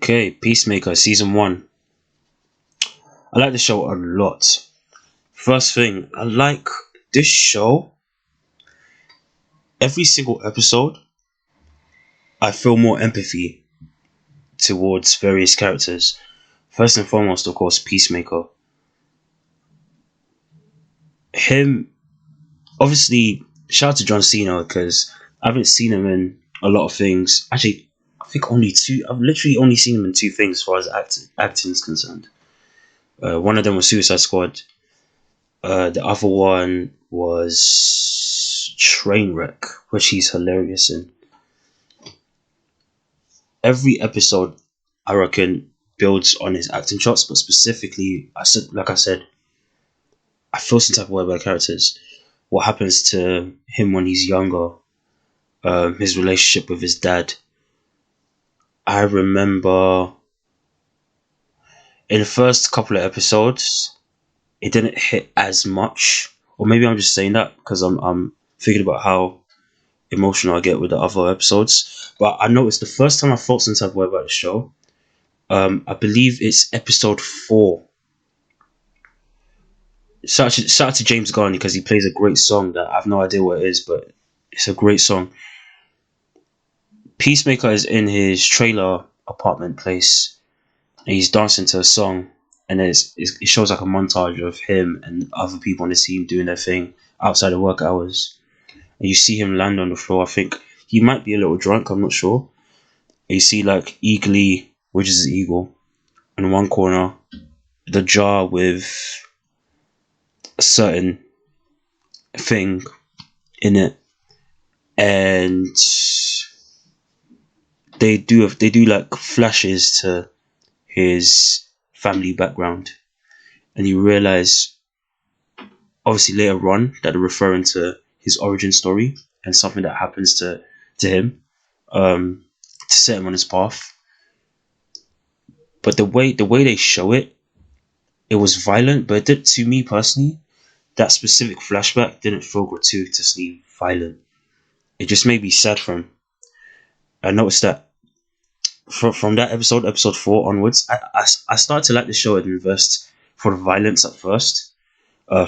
Okay, Peacemaker season 1. I like the show a lot. First thing, I like this show. Every single episode, I feel more empathy towards various characters. First and foremost, of course, Peacemaker. Him, obviously, shout out to John Cena because I haven't seen him in a lot of things. Actually, I think only two. I've literally only seen him in two things as far as acting is concerned. One of them was Suicide Squad. The other one was Trainwreck, which he's hilarious in. Every episode, I reckon, builds on his acting chops, but specifically, like I said, I feel some type of way about characters. What happens to him when he's younger? His relationship with his dad. I remember in the first couple of episodes, it didn't hit as much, or maybe I'm just saying that because I'm thinking about how emotional I get with the other episodes. But I noticed the first time I felt some type of way about the show, I believe it's episode 4. Shout out to James Gunn because he plays a great song that I have no idea what it is, but it's a great song. Peacemaker is in his trailer apartment place and he's dancing to a song, and it shows like a montage of him and other people on the team doing their thing outside of work hours. And you see him land on the floor. I think he might be a little drunk, I'm not sure. And you see like Eagly, which is an eagle, in one corner, the jar with a certain thing in it, and they do like flashes to his family background, and you realize obviously later on that they're referring to his origin story and something that happens to him to set him on his path. But the way they show it, it was violent, but it did, to me personally, that specific flashback didn't feel gratuitously violent. It just made me sad for him. I noticed that from that episode 4 onwards, I started to like the show at reversed for the violence at first,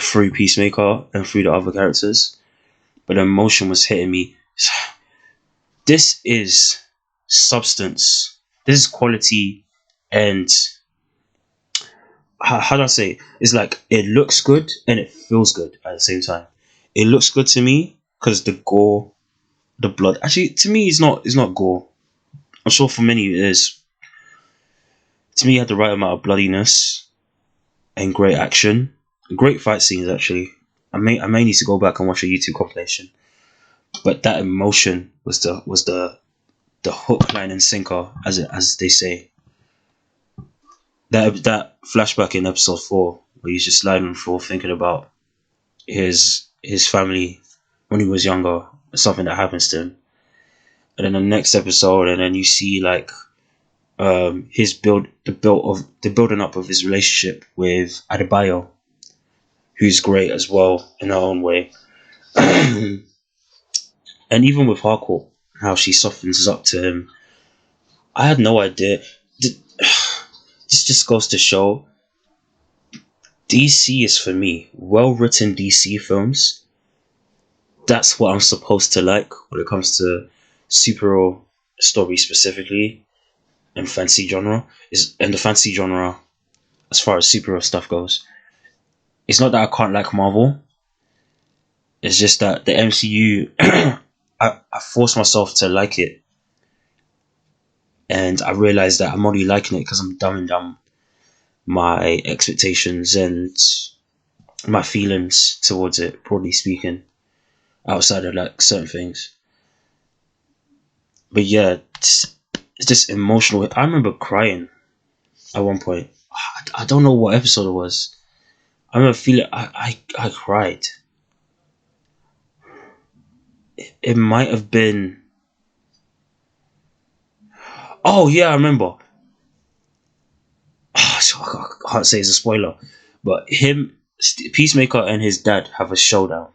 through Peacemaker and through the other characters, but the emotion was hitting me. This is substance. This is quality, and how do I say? It's like it looks good and it feels good at the same time. It looks good to me because the gore, the blood. Actually, to me, it's not gore. I'm sure for many it is. To me, it had the right amount of bloodiness and great action, great fight scenes. Actually, I may need to go back and watch a YouTube compilation. But that emotion was the hook, line, and sinker, as they say. That flashback in episode 4, where he's just lying on the floor thinking about his family when he was younger, something that happens to him, and then the next episode, and then you see like the building up of his relationship with Adebayo, who's great as well in her own way. And even with Harcourt, how she softens up to him. I had no idea. This just goes to show DC is, for me, well written DC films. That's what I'm supposed to like when it comes to superhero stories specifically, and fantasy genre. And the fantasy genre, as far as superhero stuff goes, it's not that I can't like Marvel. It's just that the MCU, I force myself to like it, and I realize that I'm only liking it because I'm dumbing down my expectations and my feelings towards it, broadly speaking, outside of like certain things. But yeah, it's just emotional. I remember crying at one point. I don't know what episode it was. I remember feeling I cried. It might have been. Oh yeah, I remember. I can't say it's a spoiler, but Peacemaker and his dad have a showdown.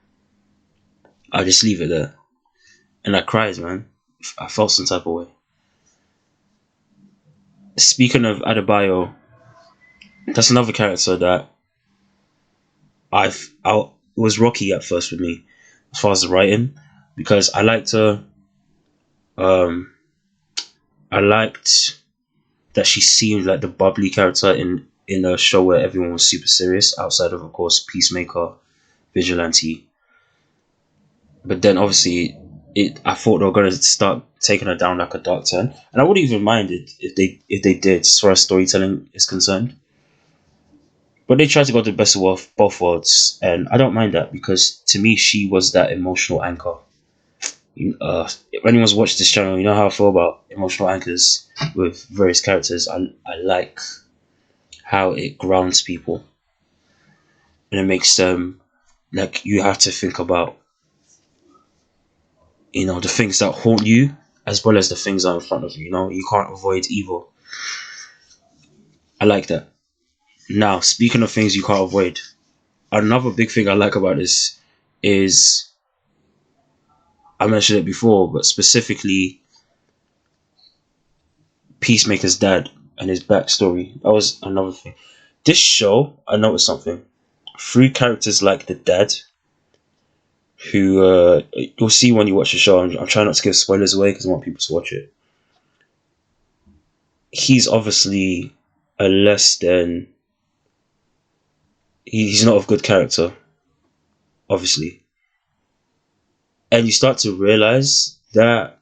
I'll just leave it there. And I cried, man. I felt some type of way. Speaking of Adebayo, that's another character that I it was rocky at first with me as far as the writing because I liked her. Um, I liked that she seemed like the bubbly character in a show where everyone was super serious, outside of course Peacemaker, Vigilante. But then obviously it I thought they were gonna start taking her down like a dark turn, and I wouldn't even mind it if they did as far as storytelling is concerned. But they tried to go to the best of both worlds, and I don't mind that because to me she was that emotional anchor. If anyone's watched this channel, you know how I feel about emotional anchors with various characters. I like how it grounds people and it makes them like you have to think about the things that haunt you as well as the things that are in front of you. You can't avoid evil. I like that. Now, speaking of things you can't avoid, another big thing I like about this is I mentioned it before, but specifically Peacemaker's dad and his backstory. That was another thing. This show, I noticed something. Through characters like the dad, who you'll see when you watch the show. I'm trying not to give spoilers away because I want people to watch it. He's obviously a less than. He's not of good character, obviously. And you start to realize that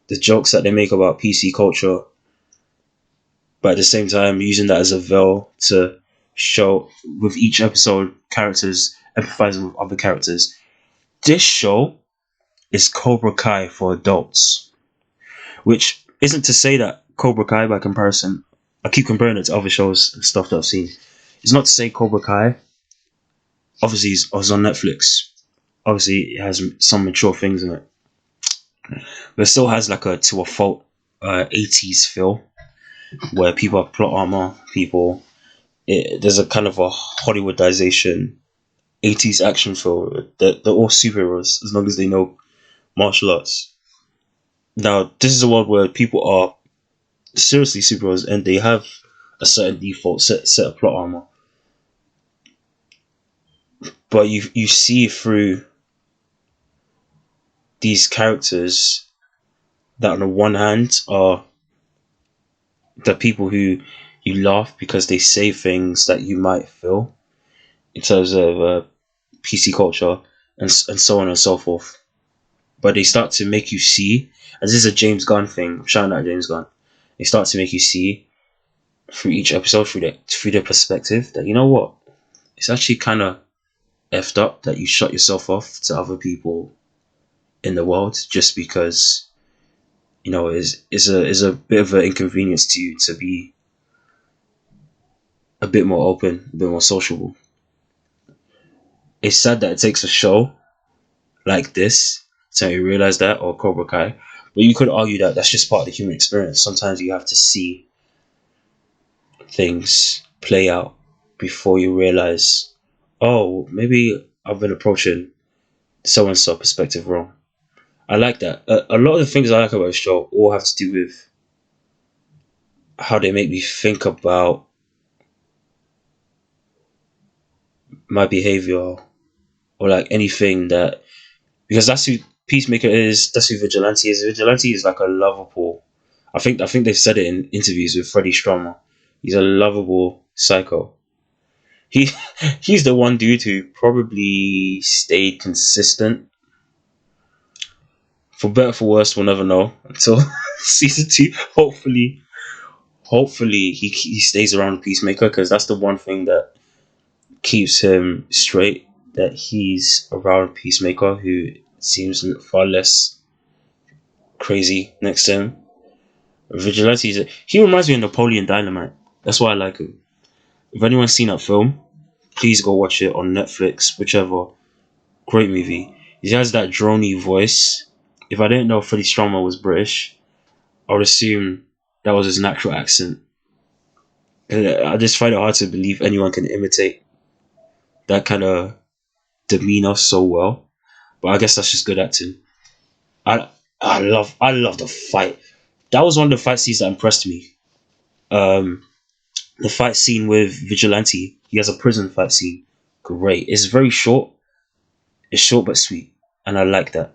the jokes that they make about PC culture, but at the same time using that as a veil to show with each episode characters empathizing with other characters. This show is Cobra Kai for adults, which isn't to say that Cobra Kai, by comparison, I keep comparing it to other shows and stuff that I've seen. It's not to say Cobra Kai, obviously, it's on Netflix. Obviously, it has some mature things in it, but it still has like to a fault 80s feel where people have plot armor, there's a kind of a Hollywoodization 80s action feel. They're all superheroes as long as they know martial arts. Now, this is a world where people are seriously superheroes and they have a certain default set of plot armor, but you see through these characters that on the one hand are the people who you laugh because they say things that you might feel in terms of PC culture and so on and so forth. But they start to make you see, and this is a James Gunn thing. I'm shouting out James Gunn. They start to make you see through each episode, through their perspective, that you know what, it's actually kind of effed up that you shut yourself off to other people in the world just because is a bit of an inconvenience to you to be a bit more open, a bit more sociable. It's sad that it takes a show like this to realize that, or Cobra Kai, but you could argue that that's just part of the human experience. Sometimes you have to see things play out before you realize, oh, maybe I've been approaching so and so perspective wrong. I like that. A lot of the things I like about the show all have to do with how they make me think about my behavior or like anything that, because that's who Peacemaker is. That's who Vigilante is. Vigilante is like a lovable. I think they've said it in interviews with Freddie Stromer. He's a lovable psycho. He he's the one dude who probably stayed consistent. For better for worse, we'll never know until season 2. Hopefully he stays around Peacemaker because that's the one thing that keeps him straight. That he's around Peacemaker, who seems far less crazy next to him. Vigilante, he reminds me of Napoleon Dynamite. That's why I like him. If anyone's seen that film, please go watch it on Netflix, whichever. Great movie. He has that drony voice. If I didn't know Freddie Stromer was British, I would assume that was his natural accent. And I just find it hard to believe anyone can imitate that kind of demeanor so well. But I guess that's just good acting. I I love the fight. That was one of the fight scenes that impressed me. Um, the fight scene with Vigilante, he has a prison fight scene. Great. It's very short. It's short but sweet, and I like that.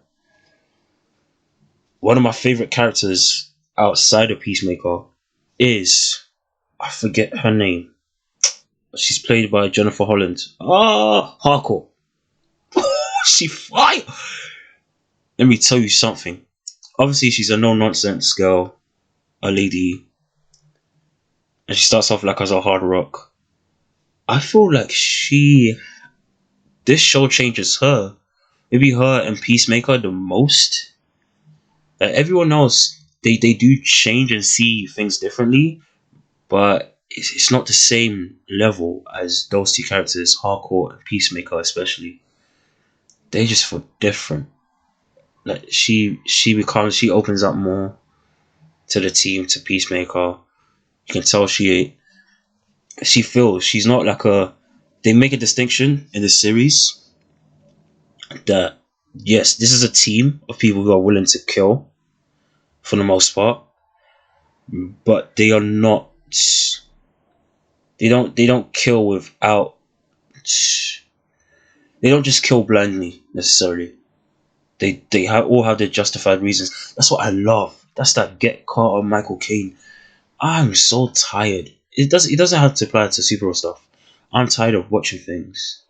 One of my favorite characters outside of Peacemaker is, I forget her name. She's played by Jennifer Holland. Harcourt. She fire. Let me tell you something. Obviously, she's a no nonsense girl, a lady, and she starts off like as a hard rock. I feel like this show changes her. Maybe her and Peacemaker the most. Like everyone else, they do change and see things differently, but it's not the same level as those two characters, Harcourt and Peacemaker especially. They just feel different. Like she opens up more to the team, to Peacemaker. You can tell she feels she's not like a. They make a distinction in the series that yes, this is a team of people who are willing to kill for the most part, but they are not. They don't kill without. They don't just kill blindly necessarily. All have their justified reasons. That's what I love. That's that Get Carter Michael Caine. I'm so tired. It doesn't have to apply to superhero stuff. I'm tired of watching things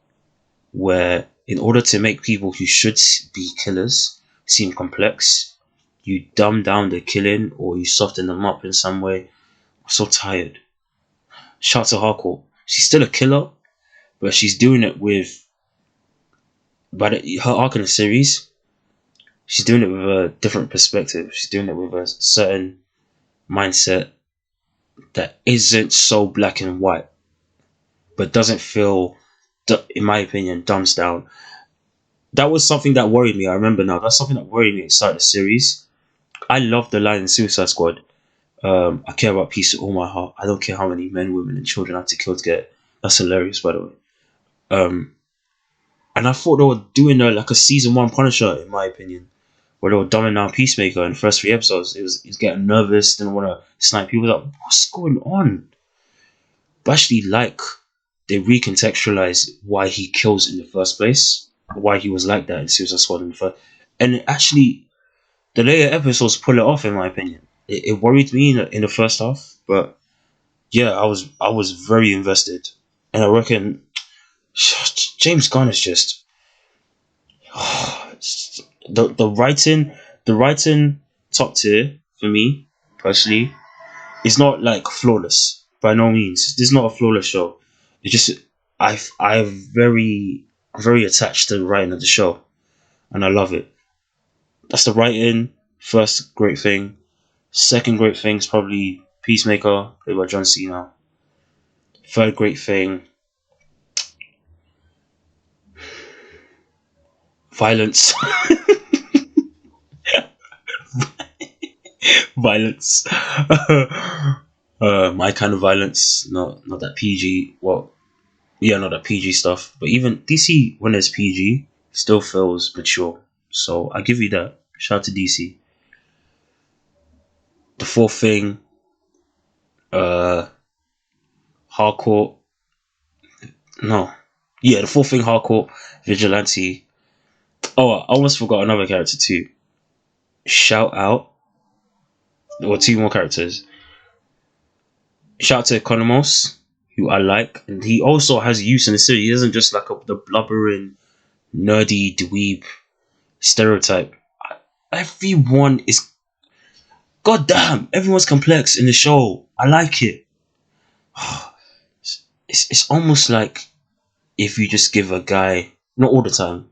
where in order to make people who should be killers seem complex, you dumb down the killing or you soften them up in some way. I'm so tired. Shout out to Harcourt. She's still a killer, but she's doing it with her arc in the series. She's doing it with a different perspective. She's doing it with a certain mindset that isn't so black and white, but doesn't feel, in my opinion, dumbs down. That was something that worried me. I remember now. That's something that worried me at the start of the series. I love the line in Suicide Squad. I care about peace with all my heart. I don't care how many men, women, and children I have to kill to get it. That's hilarious, by the way. Um, and I thought they were doing like a season one Punisher, in my opinion, where they were dumbing down Peacemaker in the first 3 episodes. He was getting nervous, didn't want to snipe people. Like, what's going on? But actually, like they recontextualize why he kills in the first place, why he was like that in Suicide Squad in the first, and actually the later episodes pull it off. In my opinion, it worried me in the first half, but yeah, I was very invested, and I reckon James Gunn is just the writing top tier for me personally. It's not like flawless by no means. This is not a flawless show. It's just I'm very attached to the writing of the show, and I love it. That's the writing. First great thing. Second great thing is probably Peacemaker, played by John Cena. Third great thing, violence. Violence. My kind of violence, not that PG. Well, yeah, not that PG stuff. But even DC, when there's PG, still feels mature. So I give you that. Shout out to DC. The fourth thing, uh, Harcourt. No, yeah, the fourth thing, Harcourt, Vigilante. Oh, I almost forgot another character too. Shout out, or two more characters. Shout out to Economos, who I like, and he also has use in the series. He isn't just like the blubbering, nerdy dweeb stereotype. Everyone is goddamn. Everyone's complex in the show. I like it. It's almost like if you just give a guy, not all the time,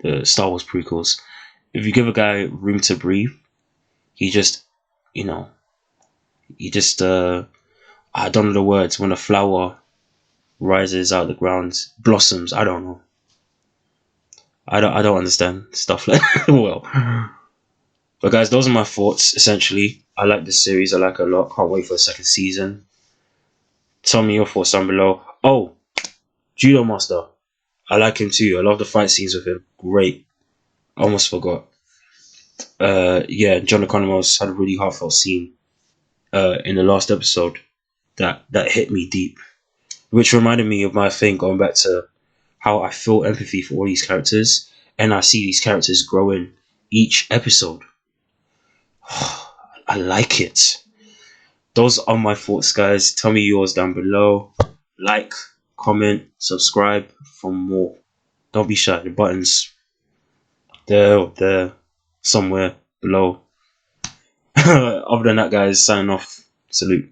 the Star Wars prequels, if you give a guy room to breathe, he just, you know, he just I don't know the words, when a flower rises out of the ground, blossoms. I don't know. I don't understand stuff like well. But guys, those are my thoughts essentially. I like this series. I like it a lot. Can't wait for the second season. Tell me your thoughts down below. Oh, Judo Master. I like him too. I love the fight scenes with him. Great. Almost forgot. Yeah, John Economos had a really heartfelt scene in the last episode. that hit me deep, which reminded me of my thing going back to how I feel empathy for all these characters, and I see these characters growing each episode. I like it. Those are my thoughts, guys. Tell me yours down below. Like, comment, subscribe for more. Don't be shy. The button's there, somewhere below. Other than that, guys, sign off. Salute.